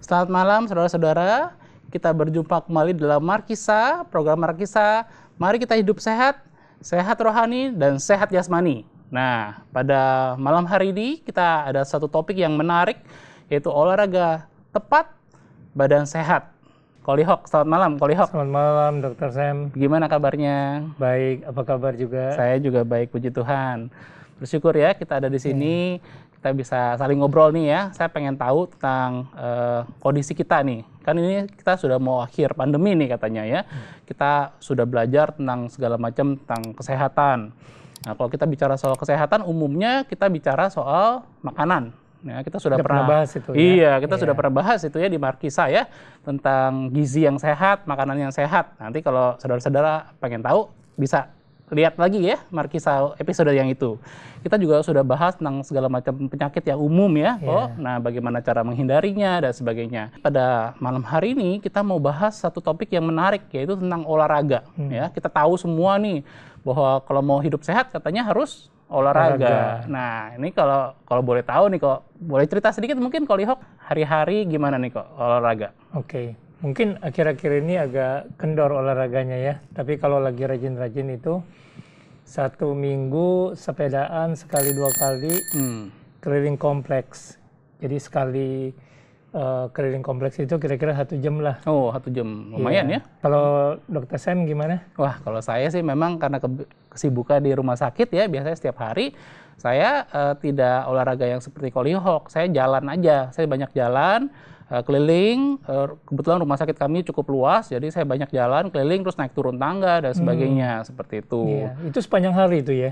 Selamat malam saudara-saudara, kita berjumpa kembali dalam Markisa, program Markisa. Mari kita hidup sehat, sehat rohani dan sehat jasmani. Nah, pada malam hari ini kita ada satu topik yang menarik, yaitu olahraga tepat, badan sehat. Kolihok, selamat malam Kolihok. Selamat malam Dr. Sam. Gimana kabarnya? Baik, apa kabar juga? Saya juga baik, puji Tuhan. Bersyukur ya kita ada di sini, kita bisa saling ngobrol nih ya. Saya pengen tahu tentang kondisi kita nih. Kan ini kita sudah mau akhir pandemi nih katanya ya. Kita sudah belajar tentang segala macam tentang kesehatan. Nah, kalau kita bicara soal kesehatan, umumnya kita bicara soal makanan. Ya, kita sudah pernah bahas itu ya. Iya, kita sudah pernah bahas itu ya di Markisa ya, tentang gizi yang sehat, makanan yang sehat. Nanti kalau saudara-saudara pengen tahu bisa lihat lagi ya Markisa episode yang itu. Kita juga sudah bahas tentang segala macam penyakit yang umum ya. Nah, bagaimana cara menghindarinya dan sebagainya. Pada malam hari ini kita mau bahas satu topik yang menarik, yaitu tentang olahraga. Ya, kita tahu semua nih bahwa kalau mau hidup sehat katanya harus olahraga. Nah, ini kalau boleh tahu nih kok, boleh cerita sedikit mungkin Kolihok, hari-hari gimana nih kok olahraga? Oke. Mungkin akhir-akhir ini agak kendor olahraganya ya. Tapi kalau lagi rajin-rajin itu 1 minggu sepedaan sekali 2 kali keliling kompleks. Jadi sekali keliling kompleks itu kira-kira 1 jam lah. Oh, 1 jam. Lumayan ya. Kalau Dr. Sam gimana? Wah, kalau saya sih memang karena kesibukan di rumah sakit ya, biasanya setiap hari saya tidak olahraga yang seperti Kolihok. Saya jalan aja, saya banyak jalan, keliling. Kebetulan rumah sakit kami cukup luas, jadi saya banyak jalan, keliling, terus naik turun tangga dan sebagainya, seperti itu. Iya. Itu sepanjang hari itu ya?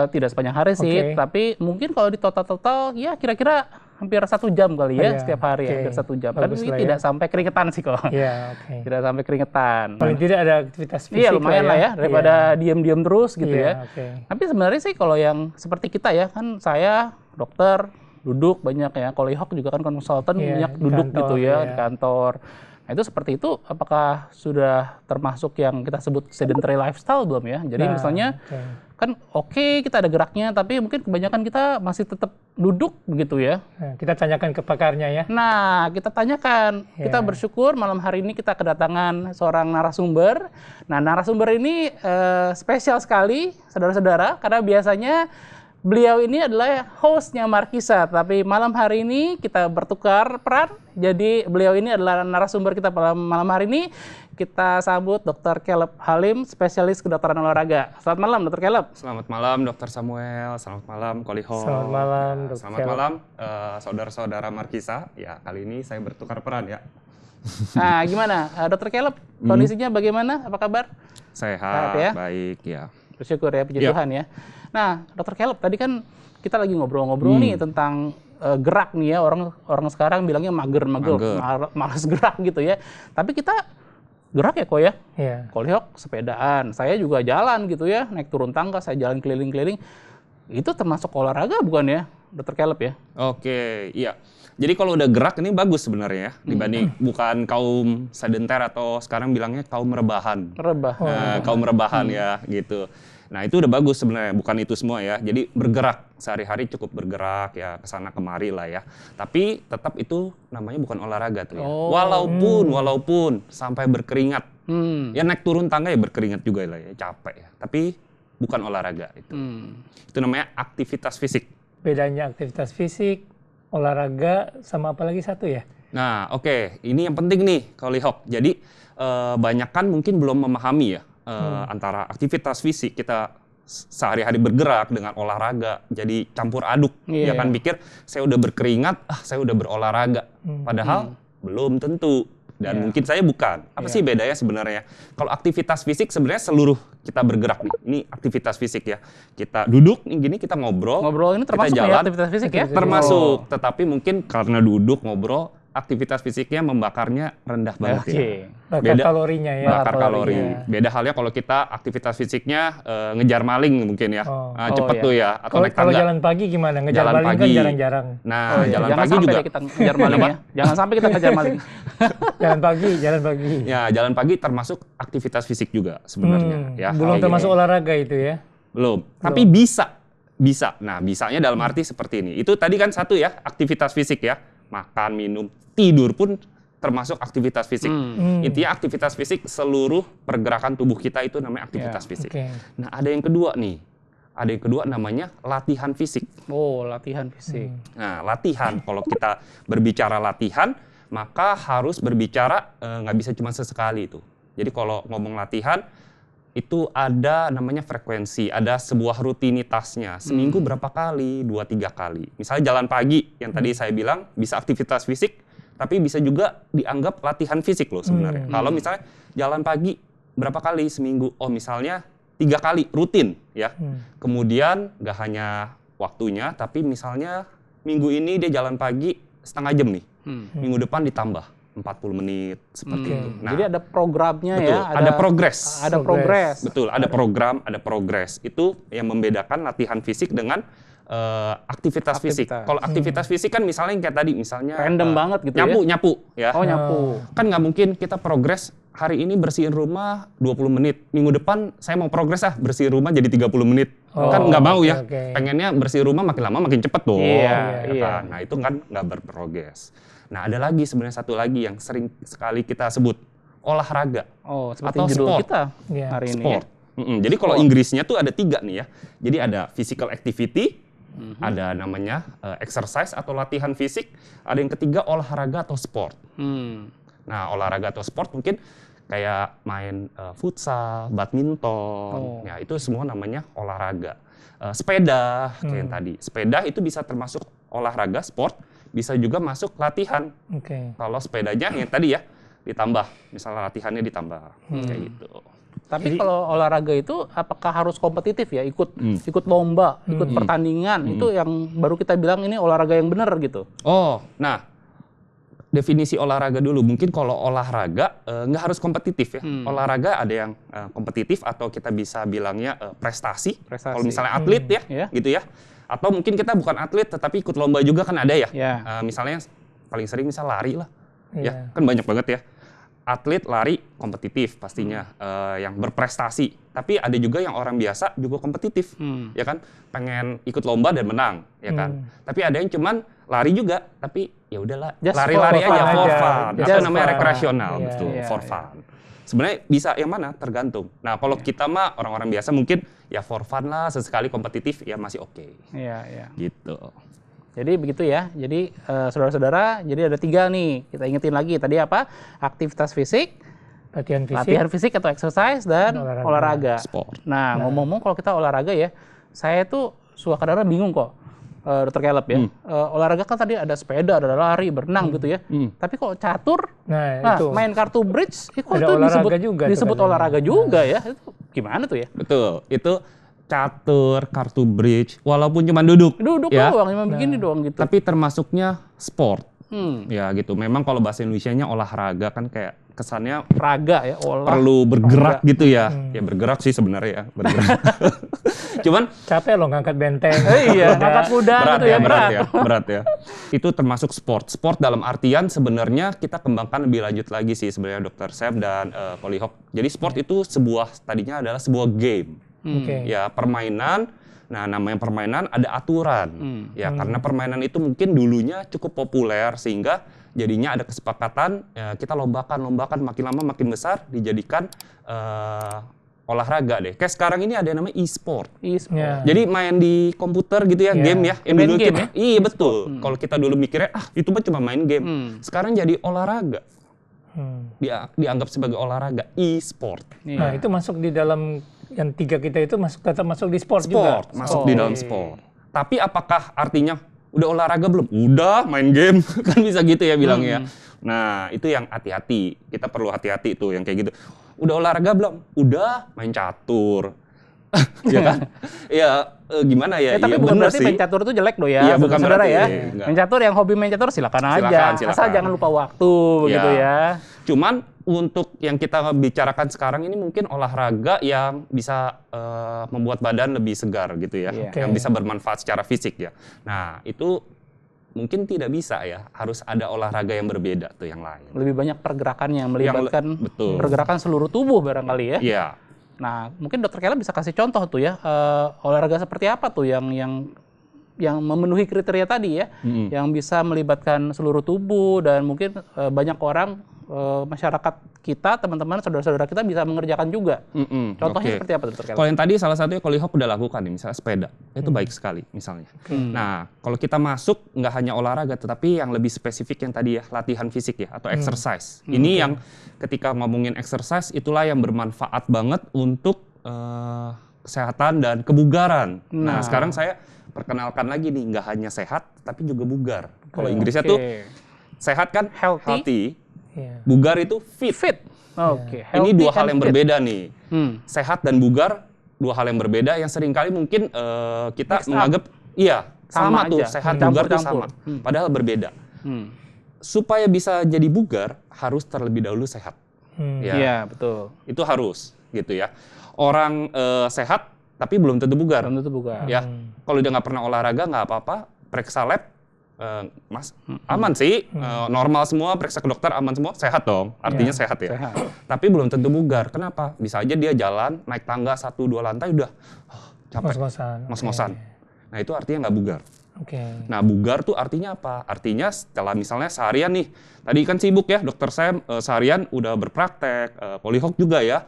Tidak sepanjang hari sih, tapi mungkin kalau di total ya kira-kira hampir 1 jam kali ya, setiap hari hampir 1 jam. Bagus Tapi ya. tidak sampai keringetan sih kok. Iya, Tidak sampai keringetan. Paling tidak ada aktivitas fisik. Iya, lumayan lah ya, daripada diam-diam terus gitu ya. Okay. Tapi sebenarnya sih kalau yang seperti kita ya, kan saya dokter, duduk banyak ya. Kolihok juga kan konsultan, banyak duduk kantor, gitu ya, di kantor. Nah, itu seperti itu, apakah sudah termasuk yang kita sebut sedentary lifestyle belum ya? Jadi misalnya kan kita ada geraknya, tapi mungkin kebanyakan kita masih tetap duduk begitu ya. Nah, kita tanyakan ke pakarnya ya. Nah, kita tanyakan. Kita bersyukur malam hari ini kita kedatangan seorang narasumber. Nah, narasumber ini spesial sekali, saudara-saudara, karena biasanya beliau ini adalah hostnya Markisa, tapi malam hari ini kita bertukar peran. Jadi beliau ini adalah narasumber kita pada malam hari ini. Kita sambut Dr. Caleb Halim, spesialis kedokteran olahraga. Selamat malam, Dr. Caleb. Selamat malam, Dr. Samuel. Selamat malam, Kolihok. Selamat malam, Dr. Selamat malam, saudara-saudara Markisa. Ya, kali ini saya bertukar peran ya. Nah, gimana, Dr. Caleb? Kondisinya bagaimana? Apa kabar? Sehat ya? Baik ya. Bersyukur ya, puji Tuhan ya. Nah, Dr. Caleb, tadi kan kita lagi ngobrol-ngobrol nih tentang gerak nih ya. Orang sekarang bilangnya mager, malas gerak gitu ya. Tapi kita gerak ya kok ya. Kolihok sepedaan, saya juga jalan gitu ya, naik turun tangga, saya jalan keliling-keliling. Itu termasuk olahraga bukan ya, Dr. Caleb ya? Oke, iya. Jadi kalau udah gerak ini bagus sebenarnya ya, dibanding bukan kaum sedenter atau sekarang bilangnya kaum rebahan. Kaum rebahan ya gitu. Nah, itu udah bagus sebenarnya, bukan itu semua ya. Jadi bergerak, sehari-hari cukup bergerak ya, kesana kemari lah ya. Tapi tetap itu namanya bukan olahraga tuh ya. Walaupun sampai berkeringat. Ya naik turun tangga ya berkeringat juga lah ya, capek ya. Tapi bukan olahraga itu. Itu namanya aktivitas fisik. Bedanya aktivitas fisik, olahraga, sama apa lagi satu ya? Nah, ini yang penting nih, Kolihok. Jadi banyak kan mungkin belum memahami ya. Antara aktivitas fisik kita sehari-hari bergerak dengan olahraga jadi campur aduk. Ya kan pikir saya udah berkeringat, saya udah berolahraga. Padahal belum tentu. Dan mungkin saya bukan. Apa sih bedanya sebenarnya? Kalau aktivitas fisik sebenarnya seluruh kita bergerak nih. Ini aktivitas fisik ya. Kita duduk nih gini, kita ngobrol. Ngobrol ini termasuk kita jalan, ya aktivitas fisik ya? Termasuk. Tetapi mungkin karena duduk ngobrol, aktivitas fisiknya membakarnya rendah banget ya. Bakar kalorinya ya. Bakar kalori. Beda halnya kalau kita aktivitas fisiknya ngejar maling mungkin ya. Cepet tuh ya. Atau naik tangga. Kalau jalan pagi gimana? Ngejar maling kan jarang-jarang. Nah, jalan pagi juga. Kita ngejar maling ya. Jangan sampai kita ngejar maling. Jalan pagi. Ya, jalan pagi termasuk aktivitas fisik juga sebenarnya. Ya, belum termasuk olahraga itu ya? Belum. Tapi bisa. Nah, bisanya dalam arti seperti ini. Itu tadi kan satu ya, aktivitas fisik ya. Makan, minum, tidur pun termasuk aktivitas fisik. Intinya aktivitas fisik seluruh pergerakan tubuh kita itu namanya aktivitas fisik. Nah, ada yang kedua nih. Ada yang kedua namanya latihan fisik. Oh, latihan fisik. Nah, latihan. Kalau kita berbicara latihan, maka harus berbicara nggak bisa cuma sesekali itu. Jadi kalau ngomong latihan, itu ada namanya frekuensi, ada sebuah rutinitasnya. Seminggu berapa kali? 2-3 kali. Misalnya jalan pagi, yang tadi saya bilang bisa aktivitas fisik, tapi bisa juga dianggap latihan fisik loh sebenarnya. Kalau misalnya jalan pagi berapa kali seminggu? Oh, misalnya 3 kali rutin ya. Kemudian gak hanya waktunya, tapi misalnya minggu ini dia jalan pagi setengah jam nih. Minggu depan ditambah 40 menit seperti itu. Nah, jadi ada programnya betul, ya. Ada progres. Ada progres. Betul, ada program, ada progres. Itu yang membedakan latihan fisik dengan aktivitas fisik. Kalau aktivitas fisik kan misalnya yang kayak tadi, misalnya random banget gitu nyapu ya. Oh, nyapu. Kan nggak mungkin kita progres hari ini bersihin rumah 20 menit. Minggu depan saya mau progres bersihin rumah jadi 30 menit. Kan nggak mau ya. Pengennya bersihin rumah makin lama makin cepet dong. Iya. Nah, itu kan nggak berprogres. Nah, ada lagi sebenarnya satu lagi yang sering sekali kita sebut, olahraga. Oh, seperti atau judul sport. kita hari ini. Sport. Jadi kalau Inggrisnya tuh ada 3 nih ya. Jadi ada physical activity, ada namanya exercise atau latihan fisik, ada yang ketiga olahraga atau sport. Nah, olahraga atau sport mungkin kayak main futsal, badminton, ya itu semua namanya olahraga. Sepeda, kayak yang tadi. Sepeda itu bisa termasuk olahraga, sport, bisa juga masuk latihan. Kalau sepedanya yang tadi ya, ditambah, misalnya latihannya ditambah, kayak gitu. Tapi kalau olahraga itu apakah harus kompetitif ya? Ikut lomba, ikut pertandingan, itu yang baru kita bilang ini olahraga yang benar gitu. Oh, nah definisi olahraga dulu. Mungkin kalau olahraga nggak harus kompetitif ya. Olahraga ada yang kompetitif atau kita bisa bilangnya prestasi. Kalau misalnya atlet ya, gitu ya. Atau mungkin kita bukan atlet tetapi ikut lomba juga kan ada ya. Misalnya paling sering misal lari lah. Ya, kan banyak banget ya. Atlet lari kompetitif pastinya yang berprestasi. Tapi ada juga yang orang biasa juga kompetitif, ya kan? Pengen ikut lomba dan menang, ya kan? Tapi ada yang cuman lari juga, tapi ya udahlah lari-lari aja for fun. Atau namanya rekreasional, betul, for fun. Sebenarnya bisa yang mana tergantung. Nah, kalau kita mah orang-orang biasa mungkin ya for fun lah, sesekali kompetitif ya masih oke. Iya. Gitu. Jadi begitu ya. Jadi saudara-saudara, jadi ada 3 nih. Kita ingetin lagi tadi apa? Aktivitas fisik, latihan fisik atau exercise, dan olahraga. Sport. Nah, ngomong-ngomong kalau kita olahraga ya, saya tuh suka kadang-kadang bingung kok, Dr. Caleb ya. Olahraga kan tadi ada sepeda, ada lari, berenang gitu ya. Tapi kalau catur, main kartu bridge, kok itu disebut olahraga juga ya? Itu gimana tuh ya? Betul. Itu catur, kartu bridge, walaupun cuma duduk ya, doang, cuma begini doang gitu. Tapi termasuknya sport, ya gitu. Memang kalau bahasa Indonesianya olahraga kan kayak kesannya raga ya, perlu bergerak gitu ya. Ya bergerak sih sebenarnya ya, bergerak. Cuman capek loh ngangkat benteng. Ngangkat kuda gitu ya, berat ya. Itu termasuk sport. Sport dalam artian sebenarnya kita kembangkan lebih lanjut lagi sih sebenarnya Dr. Seb dan Polihop. Jadi sport itu tadinya adalah sebuah game. Ya, permainan. Nah, namanya permainan ada aturan. Ya, karena permainan itu mungkin dulunya cukup populer sehingga jadinya ada kesepakatan kita lombakan makin lama makin besar dijadikan olahraga deh. Kayak sekarang ini ada yang namanya e-sport. Jadi main di komputer gitu ya, game ya. Yang dulu kita, iya betul. Kalau kita dulu mikirnya itu mah cuma main game. Sekarang jadi olahraga. Dianggap sebagai olahraga, e-sport. Nah, itu masuk di dalam yang 3 kita itu tetap masuk di sport juga. Masuk di dalam sport. Tapi apakah artinya udah olahraga belum? Udah main game kan bisa gitu ya bilangnya. Nah, itu yang hati-hati. Kita perlu hati-hati tuh yang kayak gitu. Udah olahraga belum? Udah main catur. Ya kan? Ya gimana ya? Tapi bukan berarti main catur itu jelek loh ya. Iya, bukan saudara berarti, ya. Enggak. Main catur yang hobi main catur silakan aja. Asal jangan lupa waktu begitu ya. Cuman untuk yang kita bicarakan sekarang ini mungkin olahraga yang bisa membuat badan lebih segar gitu ya. Yang bisa bermanfaat secara fisik ya. Nah, itu mungkin tidak bisa ya, harus ada olahraga yang berbeda tuh yang lain. Lebih banyak pergerakan yang melibatkan pergerakan seluruh tubuh barangkali ya. Iya. Nah, mungkin Dr. Caleb bisa kasih contoh tuh ya, olahraga seperti apa tuh yang yang memenuhi kriteria tadi ya, yang bisa melibatkan seluruh tubuh dan mungkin banyak orang masyarakat kita, teman-teman, saudara-saudara kita bisa mengerjakan juga. Contohnya seperti apa, Dr. Kelvin? Kalau yang tadi salah satunya Kolihop udah lakukan nih, misalnya sepeda, itu baik sekali misalnya. Nah, kalau kita masuk nggak hanya olahraga, tetapi yang lebih spesifik yang tadi ya, latihan fisik ya, atau exercise. Ini yang ketika ngomongin exercise, itulah yang bermanfaat banget untuk kesehatan dan kebugaran. Nah, sekarang saya perkenalkan lagi nih, nggak hanya sehat, tapi juga bugar. Kalau Inggrisnya tuh sehat kan healthy. Bugar itu fit. Ini dua hal yang berbeda nih. Sehat dan bugar dua hal yang berbeda yang seringkali mungkin kita menganggap sama tuh, sehat bugar tuh sama. Padahal berbeda. Supaya bisa jadi bugar harus terlebih dahulu sehat. Iya, betul. Itu harus gitu ya. Orang sehat tapi belum tentu bugar. Belum tentu bugar. Ya. Kalau dia nggak pernah olahraga nggak apa-apa, periksa lab Mas, aman sih, normal semua, periksa ke dokter aman semua, sehat dong, artinya sehat ya. Sehat. Tapi belum tentu bugar, kenapa? Bisa aja dia jalan, naik tangga 1-2 lantai udah capek, ngos-ngosan. Nah itu artinya nggak bugar. Nah bugar tuh artinya apa? Artinya setelah misalnya seharian nih, tadi kan sibuk ya dokter Sam, seharian udah berpraktek, Kolihok juga ya,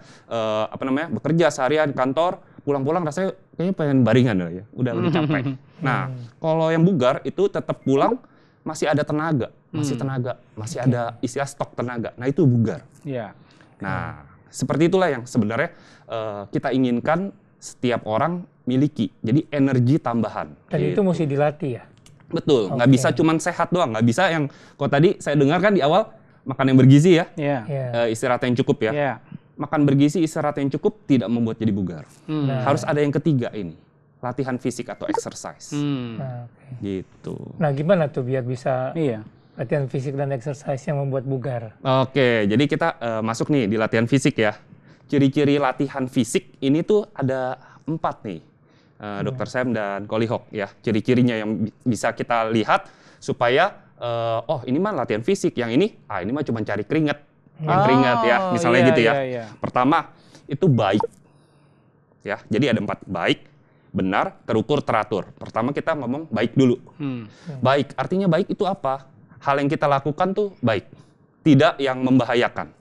bekerja seharian kantor, pulang-pulang rasanya kayaknya pengen baringan ya, udah capek. Nah, kalau yang bugar itu tetap pulang masih ada tenaga, masih ada istilah stok tenaga. Nah, itu bugar. Nah, seperti itulah yang sebenarnya kita inginkan setiap orang miliki. Jadi energi tambahan. Dan itu mesti dilatih ya? Betul, nggak bisa cuman sehat doang, nggak bisa yang kalau tadi saya dengar kan di awal makan yang bergizi ya, istirahat yang cukup ya. Makan bergizi, istirahat yang cukup tidak membuat jadi bugar. Harus ada yang ketiga ini, latihan fisik atau exercise. Gitu. Nah, gimana tuh biar bisa latihan fisik dan exercise yang membuat bugar? Oke, jadi kita masuk nih di latihan fisik ya. Ciri-ciri latihan fisik ini tuh ada 4 nih, Dr. Sam dan Kolihok ya. Ciri-cirinya yang bisa kita lihat supaya, ini mah latihan fisik, yang ini mah cuma cari keringat. Keringat ya, misalnya gitu ya. Pertama, itu baik. Ya, jadi ada 4, baik, benar, terukur, teratur. Pertama kita ngomong baik dulu. Baik, artinya baik itu apa? Hal yang kita lakukan tuh baik, tidak yang membahayakan.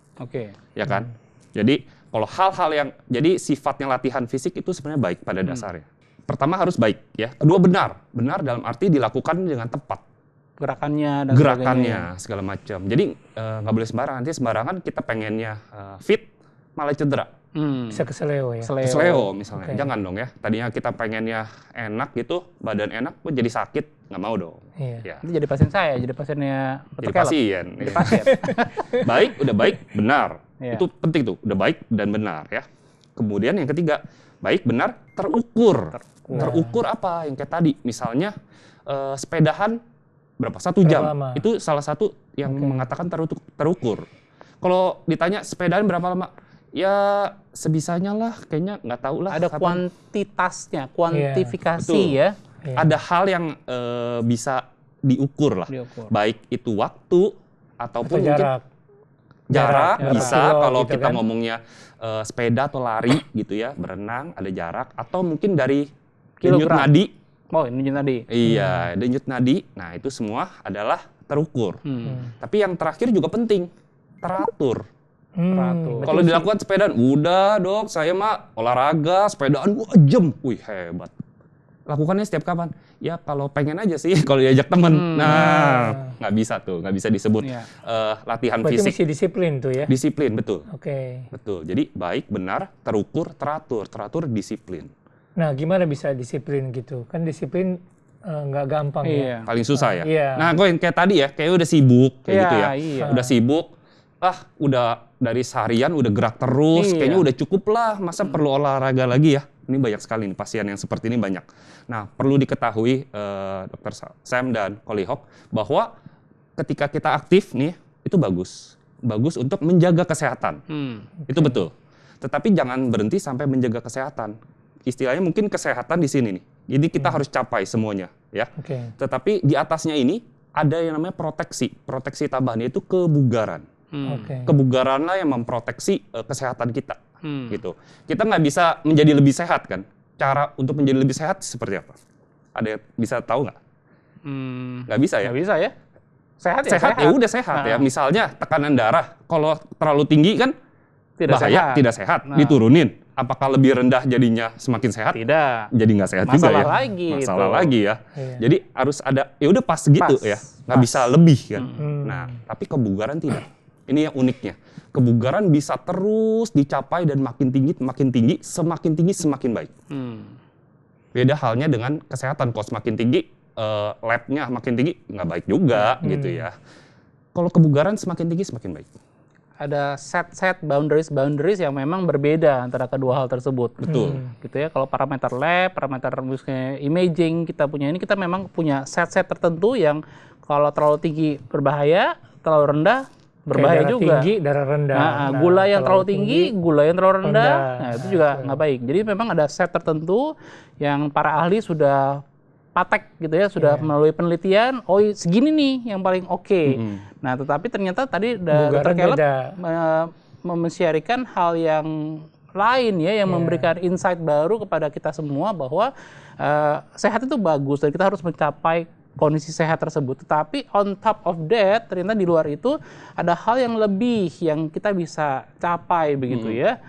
Ya kan? Jadi kalau hal-hal yang, jadi sifatnya latihan fisik itu sebenarnya baik pada dasarnya. Pertama harus baik ya. Kedua benar dalam arti dilakukan dengan tepat. Gerakannya segala macam. Jadi nggak boleh sembarangan. Nanti sembarangan kita pengennya fit malah cedera. Bisa keseleo ya. Keseleo misalnya. Jangan dong ya. Tadinya kita pengennya enak gitu, badan enak, kok jadi sakit, nggak mau dong. Ya. Itu jadi pasien saya, jadi pasiennya. Jadi pasien. Jadi pasien. Baik, udah baik, benar. Itu penting tuh, udah baik dan benar ya. Kemudian yang ketiga, baik, benar, terukur. Terukur apa? Yang kayak tadi, misalnya sepedahan berapa? 1 jam. Lama? Itu salah satu yang mengatakan terukur. Kalau ditanya sepedaan berapa lama? Ya sebisanya lah, kayaknya nggak tahu lah. Ada kuantitasnya, kuantifikasi ya. Ada hal yang bisa diukur lah. Baik itu waktu ataupun jarak. Mungkin jarak bisa kilo, kalau gitu kita kan? ngomongnya sepeda atau lari gitu ya, berenang ada jarak, atau mungkin dari Kilogram. denyut nadi. Denyut nadi. Iya, denyut nadi. Nah, itu semua adalah terukur. Tapi yang terakhir juga penting, teratur. Kalau dilakukan sepedaan, udah dok, saya mah olahraga, sepedaan 2 jam. Wih, hebat. Lakukannya setiap kapan? Ya kalau pengen aja sih, kalau diajak temen. Nah, nggak bisa tuh, nggak bisa disebut latihan Berarti fisik. mesti disiplin tuh ya? Disiplin, betul. Oke. Betul, jadi baik, benar, terukur, teratur. Teratur, disiplin. Nah, gimana bisa disiplin gitu? Kan disiplin nggak gampang ya. Paling susah ya. Iya. Nah, gue kayak tadi ya, kayak udah sibuk kayak gitu ya. Udah sibuk, udah dari seharian udah gerak terus, kayaknya udah cukup lah, masa perlu olahraga lagi ya? Ini banyak sekali nih pasien yang seperti ini banyak. Nah, perlu diketahui Dr. Sam dan Kolihok bahwa ketika kita aktif nih, itu bagus. Bagus untuk menjaga kesehatan. Itu betul. Tetapi jangan berhenti sampai menjaga kesehatan. Istilahnya mungkin kesehatan di sini nih. Jadi kita harus capai semuanya, ya. Tetapi di atasnya ini ada yang namanya proteksi. Proteksi tambahannya itu kebugaran. Kebugaranlah yang memproteksi kesehatan kita, gitu. Kita nggak bisa menjadi lebih sehat kan? Cara untuk menjadi lebih sehat seperti apa? Ada yang bisa tahu nggak? Nggak bisa ya? Nggak bisa ya. Sehat ya? Sehat ya udah sehat ya. Misalnya tekanan darah, kalau terlalu tinggi kan bahaya, tidak sehat. Diturunin. Apakah lebih rendah jadinya semakin sehat? Tidak. Jadi nggak sehat juga ya. Masalah lagi ya. Jadi harus ada, ya udah pas gitu ya. Nggak bisa lebih kan. Nah, tapi kebugaran tidak. Ini yang uniknya. Kebugaran bisa terus dicapai dan makin tinggi, semakin baik. Beda halnya dengan kesehatan. Kalau semakin tinggi, labnya makin tinggi, nggak baik juga gitu ya. Kalau kebugaran semakin tinggi, semakin baik. Ada set boundaries yang memang berbeda antara kedua hal tersebut. Betul. Gitu ya. Kalau parameter lab, parameter misalnya imaging kita punya ini, kita memang punya set tertentu yang kalau terlalu tinggi berbahaya, terlalu rendah berbahaya darah juga. Tinggi, darah rendah. Gula yang terlalu tinggi, gula yang terlalu rendah. Nah, itu juga nggak baik. Jadi memang ada set tertentu yang para ahli sudah patek gitu ya, sudah melalui penelitian, segini nih yang paling oke. Nah, tetapi ternyata tadi Dr. Caleb men-sharekan hal yang lain ya, yang memberikan insight baru kepada kita semua bahwa sehat itu bagus dan kita harus mencapai kondisi sehat tersebut. Tetapi on top of that, ternyata di luar itu ada hal yang lebih yang kita bisa capai begitu ya.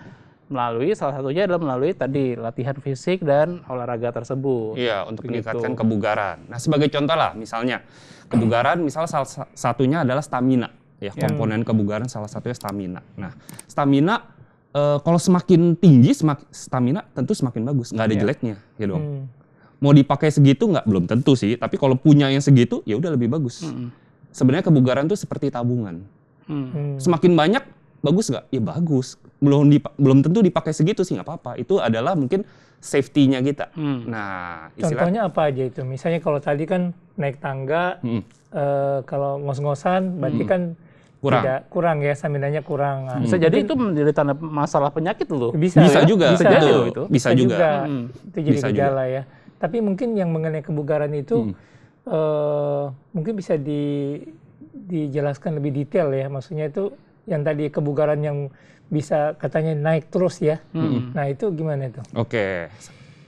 Melalui salah satunya adalah melalui tadi latihan fisik dan olahraga tersebut. Iya, untuk meningkatkan kebugaran. Nah, sebagai contoh lah, misalnya kebugaran, misalnya salah satunya adalah stamina. Ya, komponen kebugaran salah satunya stamina. Nah, stamina kalau semakin tinggi, stamina tentu semakin bagus. Nggak ada jeleknya, ya dong. Mau dipakai segitu nggak? Belum tentu sih. Tapi kalau punya yang segitu, ya udah lebih bagus. Sebenarnya kebugaran tuh seperti tabungan. Semakin banyak, bagus nggak? Ya bagus. Belum tentu dipakai segitu sih, nggak apa-apa. Itu adalah mungkin safety-nya kita. Nah, contohnya apa aja itu? Misalnya kalau tadi kan naik tangga, kalau ngos-ngosan, berarti kan kurang ya, staminanya kurang. Bisa jadi itu menjadi tanda masalah penyakit loh. Bisa juga. Bisa juga. Itu jadi gejala ya. Tapi mungkin yang mengenai kebugaran itu mungkin bisa dijelaskan lebih detail ya. Maksudnya itu yang tadi kebugaran yang bisa katanya naik terus ya. Nah, itu gimana itu? Oke.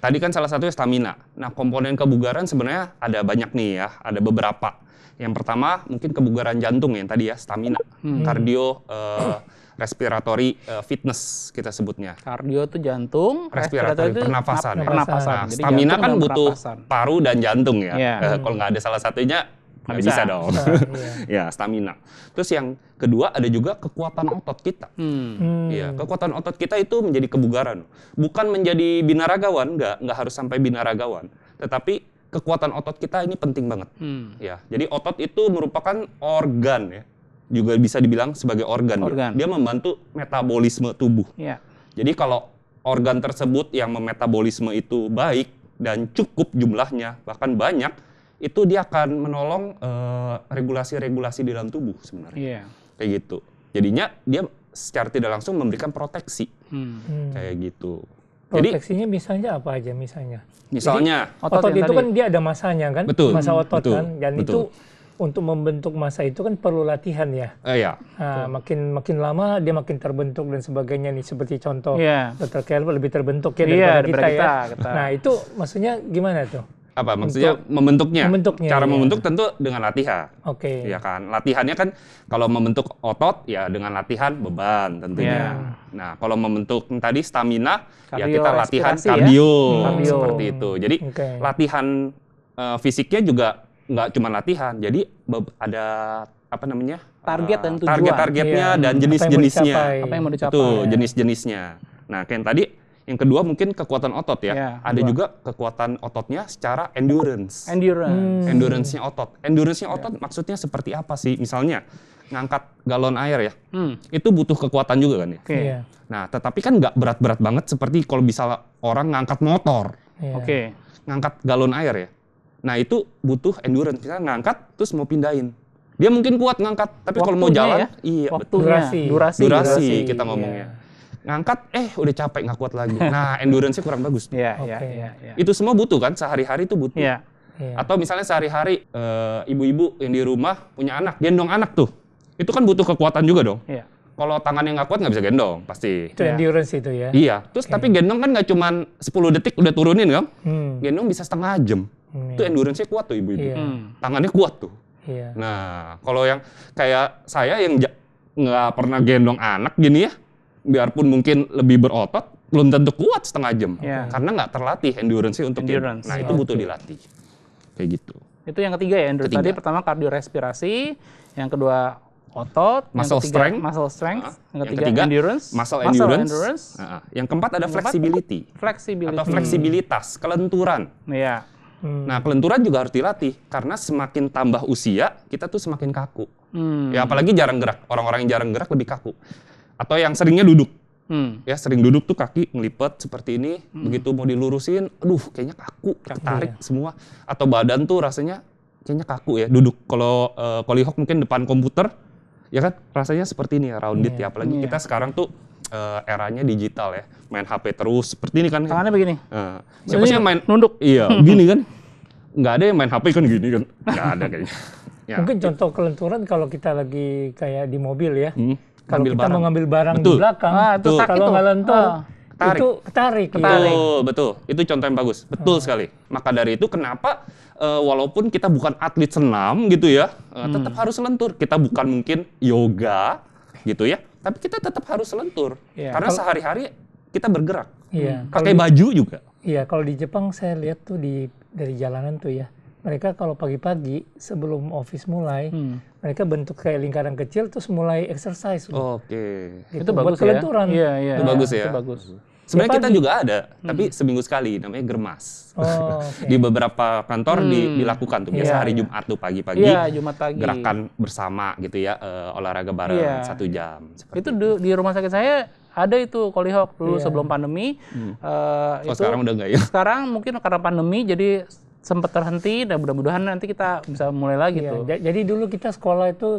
Tadi kan salah satunya stamina. Nah, komponen kebugaran sebenarnya ada banyak nih ya, ada beberapa. Yang pertama mungkin kebugaran jantung yang tadi ya, stamina. Kardio, respiratory fitness kita sebutnya. Kardio itu jantung, respiratory pernafasan. Pernafasan. Nah, stamina kan butuh paru dan jantung ya. Kalau nggak ada salah satunya, nggak bisa dong. Ya, stamina. Terus yang kedua ada juga kekuatan otot kita. Ya, kekuatan otot kita itu menjadi kebugaran. Bukan menjadi binaragawan, nggak harus sampai binaragawan. Tetapi kekuatan otot kita ini penting banget. Ya, jadi otot itu merupakan organ ya. Juga bisa dibilang sebagai organ. Dia membantu metabolisme tubuh. Jadi kalau organ tersebut yang memetabolisme itu baik dan cukup jumlahnya, bahkan banyak, itu dia akan menolong regulasi-regulasi di dalam tubuh sebenarnya. Kayak gitu. Jadinya dia secara tidak langsung memberikan proteksi. Kayak gitu. Proteksinya misalnya apa aja misalnya? Misalnya otot itu kan dia ada masanya kan? Betul. Masa otot kan? Dan betul. Itu untuk membentuk massa itu kan perlu latihan ya. Iya. Nah, makin lama dia makin terbentuk dan sebagainya nih, seperti contoh Dr. Caleb lebih terbentuk ya daripada kita. Nah, itu maksudnya gimana tuh? Apa maksudnya membentuknya? Cara membentuk tentu dengan latihan. Oke. Ya kan. Latihannya kan kalau membentuk otot ya dengan latihan beban tentunya. Nah, kalau membentuk tadi stamina ya kita latihan kardio seperti itu. Jadi latihan fisiknya juga nggak cuma latihan. Jadi ada apa namanya? Target dan tujuan. Target-targetnya dan jenis-jenisnya. Apa yang mau dicapai? Itu jenis-jenisnya. Nah, kayak tadi yang kedua mungkin kekuatan otot ya. Ada juga kekuatan ototnya secara endurance. Endurance-nya otot. Endurance-nya otot maksudnya seperti apa sih? Misalnya ngangkat galon air ya. Itu butuh kekuatan juga kan ya. Nah, tetapi kan nggak berat-berat banget seperti kalau bisa orang ngangkat motor. Ngangkat galon air ya. Nah, itu butuh endurance. Kita ngangkat terus mau pindahin. Dia mungkin kuat ngangkat, tapi kalau mau jalan, durasi kita ngomongnya. Ngangkat, udah capek, nggak kuat lagi. Nah, endurance-nya kurang bagus. Itu semua butuh kan, sehari-hari itu butuh. Atau misalnya sehari-hari ibu-ibu yang di rumah punya anak, gendong anak tuh. Itu kan butuh kekuatan juga dong. kalau tangannya nggak kuat nggak bisa gendong pasti. Itu endurance itu ya. Iya, terus tapi gendong kan nggak cuman 10 detik udah turunin kan? Gendong bisa setengah jam. Itu endurance-nya kuat tuh ibu-ibu. Tangannya kuat tuh. Iya. Nah, kalau yang kayak saya yang nggak pernah gendong anak gini ya, biarpun mungkin lebih berotot, belum tentu kuat setengah jam. Karena nggak terlatih endurance-nya untuk gendong. Nah, itu butuh dilatih. Kayak gitu. Itu yang ketiga ya, endurance. Tadi pertama kardiorespirasi, yang kedua otot, muscle yang ketiga strength, muscle strength, yang ketiga endurance, muscle endurance. Yang keempat ada flexibility. Atau fleksibilitas, kelenturan. Iya. Nah, kelenturan juga harus dilatih karena semakin tambah usia, kita tuh semakin kaku. Ya apalagi jarang gerak. Orang-orang yang jarang gerak lebih kaku. Atau yang seringnya duduk. Ya sering duduk tuh kaki ngelipet seperti ini, begitu mau dilurusin, aduh kayaknya kaku, ketarik semua. Atau badan tuh rasanya kayaknya kaku ya, duduk. Kalau Kolihok mungkin depan komputer, ya kan rasanya seperti ini ya, rounded ya. Apalagi kita sekarang tuh eranya digital ya, main HP terus seperti ini kan. Tangannya begini. Siapa sih yang main nunduk? Iya, gini kan. Nggak ada yang main HP kan gini kan. Nggak ada kayaknya. Ya. Mungkin contoh kelenturan kalau kita lagi kayak di mobil ya. Kalau kita barang. mau ngambil barang Betul. di belakang, kalau nggak lentur, itu ketarik. Betul. Itu contoh yang bagus. Betul sekali. Maka dari itu kenapa walaupun kita bukan atlet senam gitu ya, tetap harus lentur. Kita bukan mungkin yoga gitu ya, tapi kita tetap harus lentur. Karena sehari-hari kita bergerak. Pakai baju juga. Iya, kalau di Jepang saya lihat tuh dari jalanan tuh ya, mereka kalau pagi-pagi sebelum office mulai, mereka bentuk kayak lingkaran kecil terus mulai exercise. Oke. Gitu, Itu bagus buat kelenturan. Iya. Itu bagus ya. Itu bagus. Sebenarnya kita juga ada, tapi seminggu sekali, namanya germas. Di beberapa kantor dilakukan tuh, biasa hari Jumat tuh pagi-pagi. Iya, Jumat pagi. Gerakan bersama gitu ya, olahraga bareng 1 jam. Itu di rumah sakit saya ada itu Kolihok dulu sebelum pandemi. Itu, sekarang udah nggak ya? Sekarang mungkin karena pandemi jadi sempat terhenti dan mudah-mudahan nanti kita bisa mulai lagi tuh. Jadi dulu kita sekolah itu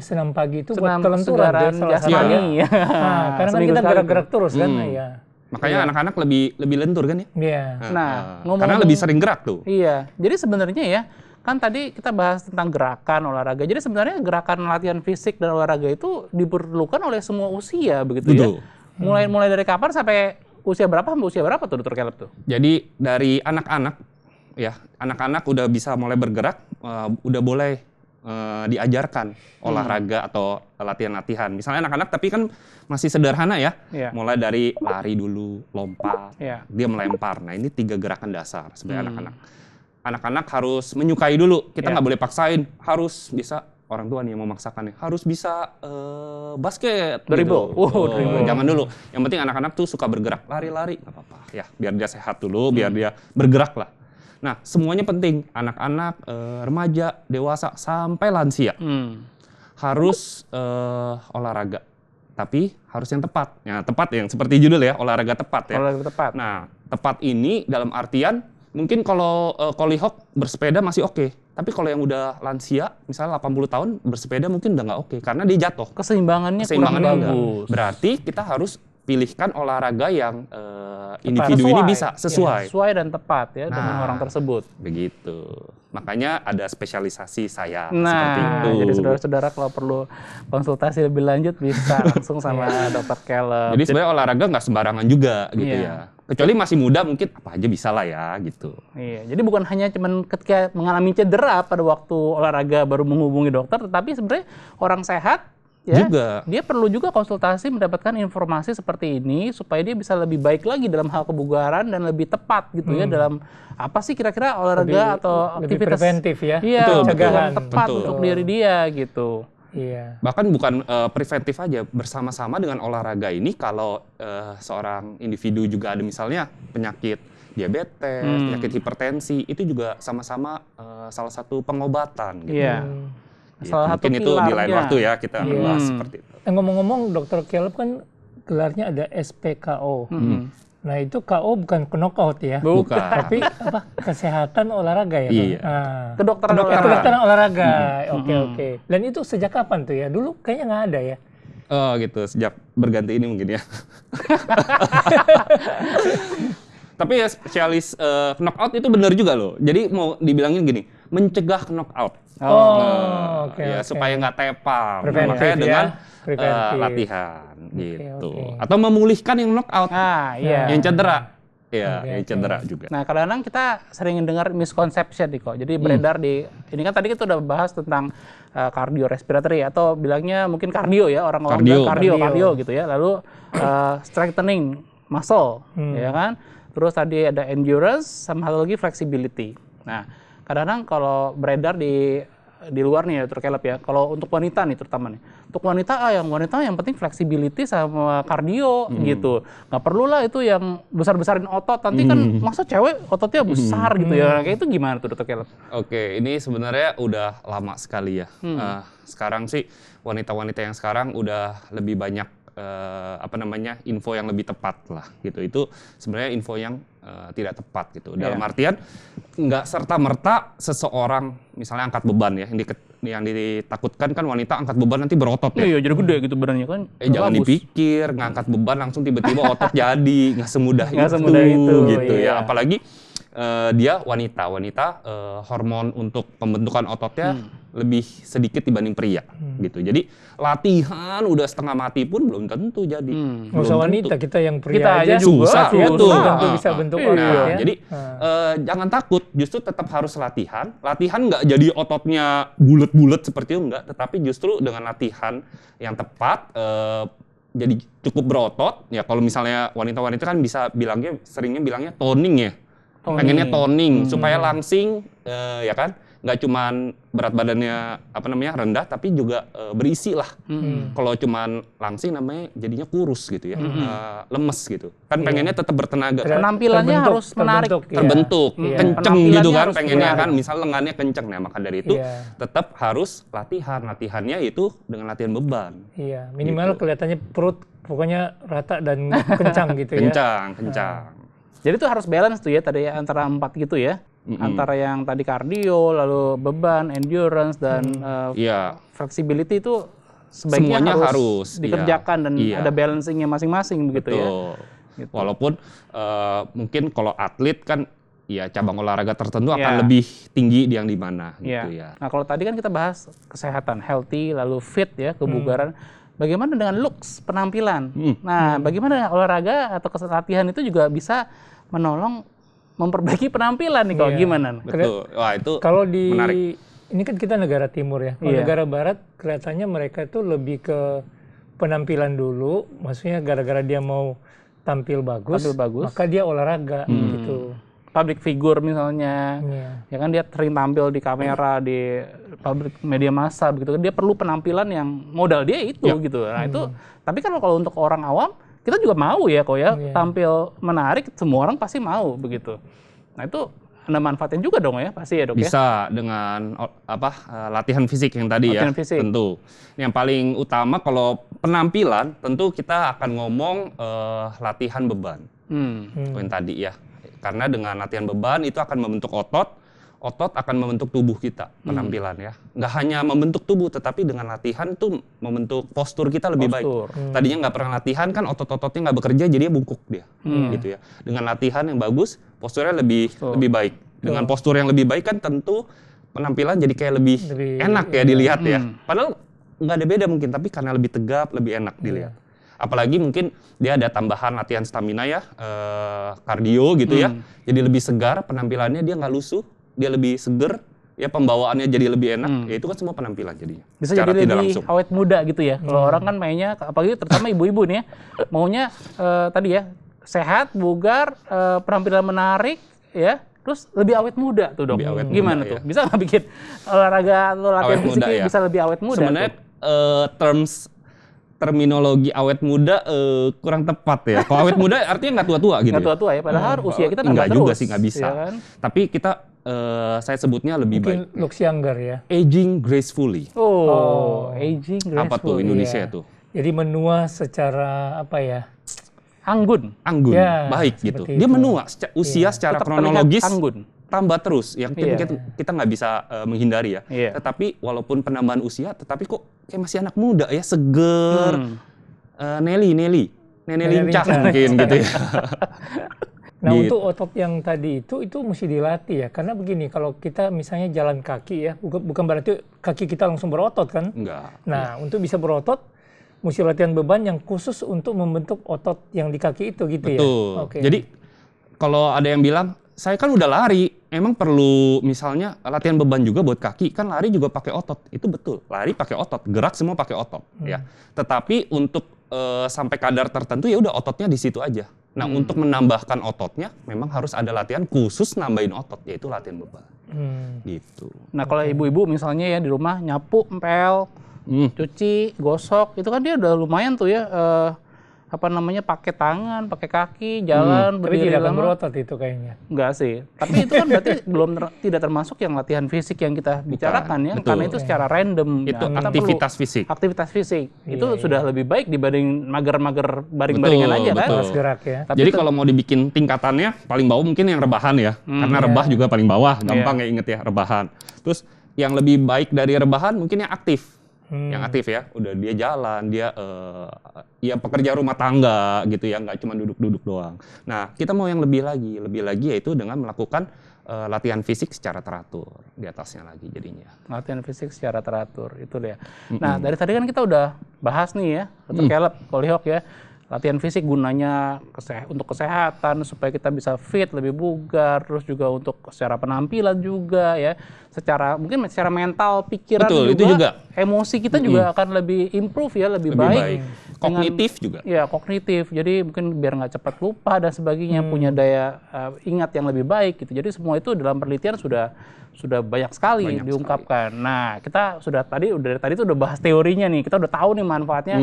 senam pagi itu Senam buat kelenturan jasmani. Nah, karena kan kita gerak-gerak terus kan ya. Makanya anak-anak lebih lentur kan ya? Iya. Nah, karena lebih sering gerak tuh. Iya. Jadi sebenarnya ya, kan tadi kita bahas tentang gerakan olahraga. Jadi sebenarnya gerakan latihan fisik dan olahraga itu diperlukan oleh semua usia begitu ya. Mulai dari kapan sampai usia berapa tuh Dr. Caleb tuh? Jadi dari anak-anak ya, anak-anak udah bisa mulai bergerak, udah boleh diajarkan olahraga atau latihan-latihan. Misalnya anak-anak tapi kan masih sederhana ya, mulai dari lari dulu, lompat, dia melempar. Nah ini 3 gerakan dasar sebagai anak-anak. Anak-anak harus menyukai dulu, kita nggak boleh paksain, harus bisa, orang tua nih yang memaksakan nih, harus bisa basket. Dribble. Gitu. Jangan dulu, yang penting anak-anak tuh suka bergerak, lari-lari, nggak apa-apa. Ya, biar dia sehat dulu, biar dia bergerak lah. Nah, semuanya penting. Anak-anak, remaja, dewasa, sampai lansia. Harus olahraga. Tapi harus yang tepat. Ya, tepat yang seperti judul ya, olahraga tepat ya. Olahraga tepat. Nah, tepat ini dalam artian, mungkin kalau Kolihok bersepeda masih oke. Tapi kalau yang udah lansia, misalnya 80 tahun, bersepeda mungkin udah nggak oke. Karena dia jatuh. Keseimbangannya kurang bagus. Berarti kita harus pilihkan olahraga yang individu ini bisa sesuai. Sesuai dan tepat ya dengan orang tersebut. Begitu. Makanya ada spesialisasi saya Nah, seperti itu. jadi saudara-saudara kalau perlu konsultasi lebih lanjut bisa langsung sama Dr. Caleb. Jadi sebenarnya olahraga nggak sembarangan juga gitu ya. Kecuali masih muda mungkin apa aja bisa lah ya gitu. Iya, jadi bukan hanya cuman ketika mengalami cedera pada waktu olahraga baru menghubungi dokter, tetapi sebenarnya orang sehat ya, dia perlu juga konsultasi mendapatkan informasi seperti ini supaya dia bisa lebih baik lagi dalam hal kebugaran dan lebih tepat gitu ya dalam apa sih kira-kira olahraga atau lebih aktivitas preventif ya. Iya, pencegahan yang tepat untuk diri dia gitu. Iya. Bahkan bukan preventif aja, bersama-sama dengan olahraga ini kalau seorang individu juga ada misalnya penyakit diabetes, penyakit hipertensi, itu juga sama-sama salah satu pengobatan gitu. Iya. Gitu. Salah satu mungkin itu di lain pilarnya. waktu ya kita bahas seperti itu. Ngomong-ngomong, Dr. Caleb kan gelarnya ada SPKO. Nah itu KO bukan knockout ya, Bukan. tapi apa kesehatan olahraga ya. Iya. Kedokteran olahraga. Kedokteran olahraga. Oke. Dan itu sejak kapan tuh ya? Dulu kayaknya nggak ada ya. Oh gitu, sejak berganti ini mungkin ya. Tapi ya spesialis knockout itu benar juga loh. Jadi mau dibilangin gini, mencegah knockout. Oke. Supaya nggak tepam. Preventif Makanya dengan Preventif. latihan gitu. oke. Atau memulihkan yang knockout, Iya. yang cedera. Ya, Oke, yang cedera juga. Nah, kadang-kadang kita sering dengar misconception nih kok. Jadi beredar di, ini kan tadi kita udah bahas tentang cardiorespiratory atau bilangnya mungkin kardio ya, orang-orang bilang kardio gitu ya. Lalu strengthening muscle, ya kan. Terus tadi ada endurance, sama satu lagi flexibility. Nah, kadang-kadang kalau beredar di luar nih ya, terkelap ya. Kalau untuk wanita nih terutama nih. Untuk wanita yang penting flexibility sama kardio gitu. Nggak perlu lah itu yang besar-besarin otot. Nanti kan masa cewek ototnya besar gitu ya. Kayak itu gimana tuh Dr. Caleb? Oke, ini sebenarnya udah lama sekali ya. Sekarang sih wanita-wanita yang sekarang udah lebih banyak info yang lebih tepat lah gitu. Itu sebenarnya info yang tidak tepat gitu. Dalam artian nggak serta-merta seseorang misalnya angkat beban ya, yang ditakutkan kan wanita angkat beban nanti berotot ya. Iya, jadi gede gitu badannya kan. Jangan dipikir ngangkat beban langsung tiba-tiba otot jadi, nggak semudah itu gitu iya. ya. Apalagi dia wanita hormon untuk pembentukan ototnya lebih sedikit dibanding pria gitu. Jadi latihan udah setengah mati pun belum tentu jadi. Nggak usah wanita, kita yang pria Kita aja susah, ya, betul. belum tentu bisa bentuk otot ya. Jadi jangan takut, justru tetap harus latihan. Latihan nggak jadi ototnya bulet-bulet seperti itu enggak, tetapi justru dengan latihan yang tepat jadi cukup berotot. Ya kalau misalnya wanita-wanita kan seringnya bilangnya toning ya. Pengennya toning supaya langsing ya kan, nggak cuman berat badannya rendah tapi juga berisi lah. Kalau cuman langsing namanya jadinya kurus gitu ya, lemes gitu. Kan pengennya tetap bertenaga. Penampilannya harus menarik, terbentuk, Iya. kenceng gitu kan harus pengennya menarik. kan, misal lengannya kenceng. Nah maka dari itu tetap harus latihannya itu dengan latihan beban. Iya, minimal kelihatannya perut pokoknya rata dan kencang gitu ya. Kencang. Jadi itu harus balance tuh ya tadi ya, antara 4 gitu ya. Antara yang tadi kardio, lalu beban, endurance, dan flexibility itu sebaiknya semuanya harus dikerjakan dan ada balancingnya masing-masing begitu ya. Gitu. Walaupun mungkin kalau atlet kan ya cabang olahraga tertentu akan lebih tinggi yang di mana gitu ya. Nah kalau tadi kan kita bahas kesehatan, healthy, lalu fit ya, kebugaran. Bagaimana dengan looks, penampilan? Nah, bagaimana olahraga atau latihan itu juga bisa menolong memperbaiki penampilan nih kok gimana? Betul. Wah, itu kalau menarik. Ini kan kita negara timur ya. Kalau negara barat kelihatannya mereka itu lebih ke penampilan dulu, maksudnya gara-gara dia mau tampil bagus. Maka dia olahraga gitu. Public figure misalnya, ya kan dia sering tampil di kamera, di public media massa begitu. Dia perlu penampilan yang modal dia itu gitu. Nah itu, tapi kan kalau untuk orang awam, kita juga mau ya kok ya tampil menarik, semua orang pasti mau begitu. Nah itu ada manfaatnya juga dong ya, pasti ya dok ya. Bisa dengan latihan fisik yang tadi latihan fisik. Tentu. Yang paling utama kalau penampilan, tentu kita akan ngomong latihan beban. Yang tadi ya. Karena dengan latihan beban itu akan membentuk otot akan membentuk tubuh kita, penampilan ya. Nggak hanya membentuk tubuh, tetapi dengan latihan itu membentuk postur kita lebih baik. Tadinya nggak pernah latihan kan otot-ototnya nggak bekerja, jadinya bungkuk dia, gitu ya. Dengan latihan yang bagus, posturnya lebih baik. Dengan postur yang lebih baik kan tentu penampilan jadi kayak lebih enak ya dilihat ya. Padahal nggak ada beda mungkin, tapi karena lebih tegap, lebih enak dilihat. Apalagi mungkin dia ada tambahan latihan stamina ya, kardio gitu ya. Jadi lebih segar, penampilannya dia nggak lusuh, dia lebih seger, ya pembawaannya jadi lebih enak. Ya itu kan semua penampilan jadinya. Bisa jadi lebih awet muda gitu ya. Kalau orang kan mainnya, apalagi terutama ibu-ibu nih ya, maunya tadi ya sehat, bugar, penampilan menarik, ya. Terus lebih awet muda tuh dok. Gimana tuh? Bisa nggak bikin olahraga atau latihan fisiknya bisa lebih awet muda? Sebenarnya terminologi awet muda kurang tepat ya. Kalau awet muda artinya nggak tua-tua gitu. Nggak tua-tua ya, padahal usia kita nambah terus. Nggak juga sih, nggak bisa. Ya kan? Tapi kita, saya sebutnya lebih mungkin baik. looks younger ya. Aging gracefully. Aging gracefully. Apa tuh Indonesia tuh? Jadi menua secara apa ya? Anggun, ya, baik gitu. Dia menua, usia secara kronologis anggun. Tambah terus, yang kita nggak bisa menghindari ya. Tetapi walaupun penambahan usia, tetapi kok kayak masih anak muda ya, seger. Nelly lincah mungkin gitu ya. Nah, untuk otot yang tadi itu mesti dilatih ya. Karena begini, kalau kita misalnya jalan kaki ya, bukan berarti kaki kita langsung berotot kan? Enggak. Nah, untuk bisa berotot, mesti latihan beban yang khusus untuk membentuk otot yang di kaki itu gitu ya? Betul. Jadi, kalau ada yang bilang, saya kan udah lari, emang perlu misalnya latihan beban juga buat kaki, kan lari juga pakai otot. Itu betul, lari pakai otot, gerak semua pakai otot. Ya. Tetapi untuk sampai kadar tertentu ya udah ototnya di situ aja. Nah, untuk menambahkan ototnya memang harus ada latihan khusus nambahin otot, yaitu latihan beban. Gitu. Nah, kalau ibu-ibu misalnya ya di rumah nyapu, empel, cuci, gosok, itu kan dia udah lumayan tuh ya pakai tangan, pakai kaki, jalan, Tapi berdiri tidak akan lama. berotot itu kayaknya. Enggak sih. Tapi itu kan berarti tidak termasuk yang latihan fisik yang kita bicarakan ya. Betul. Karena itu secara random. Itu Kita aktivitas fisik. Aktivitas fisik. Itu Iya, sudah lebih baik dibanding mager-mager baring-baringan aja kan. Harus gerak ya. Tapi Jadi kalau mau dibikin tingkatannya, paling bawah mungkin yang rebahan ya. Karena rebah juga paling bawah, gampang ya inget ya, rebahan. Terus yang lebih baik dari rebahan mungkin yang aktif. Yang aktif ya, udah dia jalan, dia ya pekerja rumah tangga gitu ya, nggak cuma duduk-duduk doang. Nah, kita mau yang lebih lagi yaitu dengan melakukan latihan fisik secara teratur di atasnya lagi jadinya. latihan fisik secara teratur, itu dia. Nah, dari tadi kan kita udah bahas nih ya, Dr. Caleb, Hollyhock ya, latihan fisik gunanya untuk kesehatan, supaya kita bisa fit, lebih bugar, terus juga untuk secara penampilan juga ya, mungkin secara mental, pikiran. Betul, itu juga. Emosi kita juga akan lebih improve ya, lebih baik. Kognitif juga. Ya, kognitif. Jadi mungkin biar nggak cepat lupa dan sebagainya, punya daya ingat yang lebih baik gitu. Jadi semua itu dalam penelitian sudah banyak sekali diungkapkan. Nah, kita dari tadi udah bahas teorinya nih. Kita udah tahu nih manfaatnya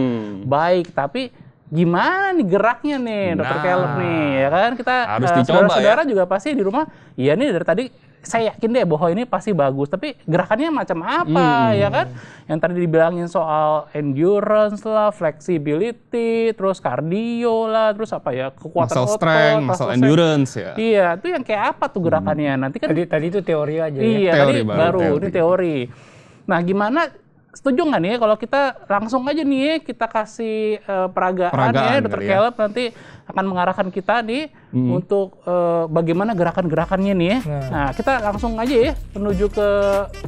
baik, tapi gimana nih geraknya nih, Dr. Caleb nih, ya kan? Kita harus dicoba saudara-saudara juga pasti di rumah, iya nih dari tadi saya yakin deh bahwa ini pasti bagus, tapi gerakannya macam apa, ya kan? Yang tadi dibilangin soal endurance lah, flexibility, terus cardio lah, terus apa ya, kekuatan muscle otot, strength, muscle endurance ya. Iya, itu yang kayak apa tuh gerakannya? Nanti kan Tadi itu teori aja ya. iya, Teori tadi baru, ini teori. Nah, gimana? Setuju nggak nih ya kalau kita langsung aja nih ya, kita kasih peragaan ya, Dr. Caleb nanti akan mengarahkan kita nih untuk bagaimana gerakan-gerakannya nih ya. Nah, kita langsung aja ya menuju ke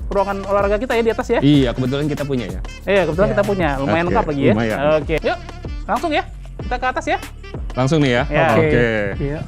ruangan olahraga kita ya di atas ya. Iya, kebetulan kita punya ya. Iya, kebetulan kita punya. Lumayan lengkap lagi ya. Lumayan. Oke, yuk langsung ya. Kita ke atas ya. Langsung nih ya. Ya. Oke. Iya.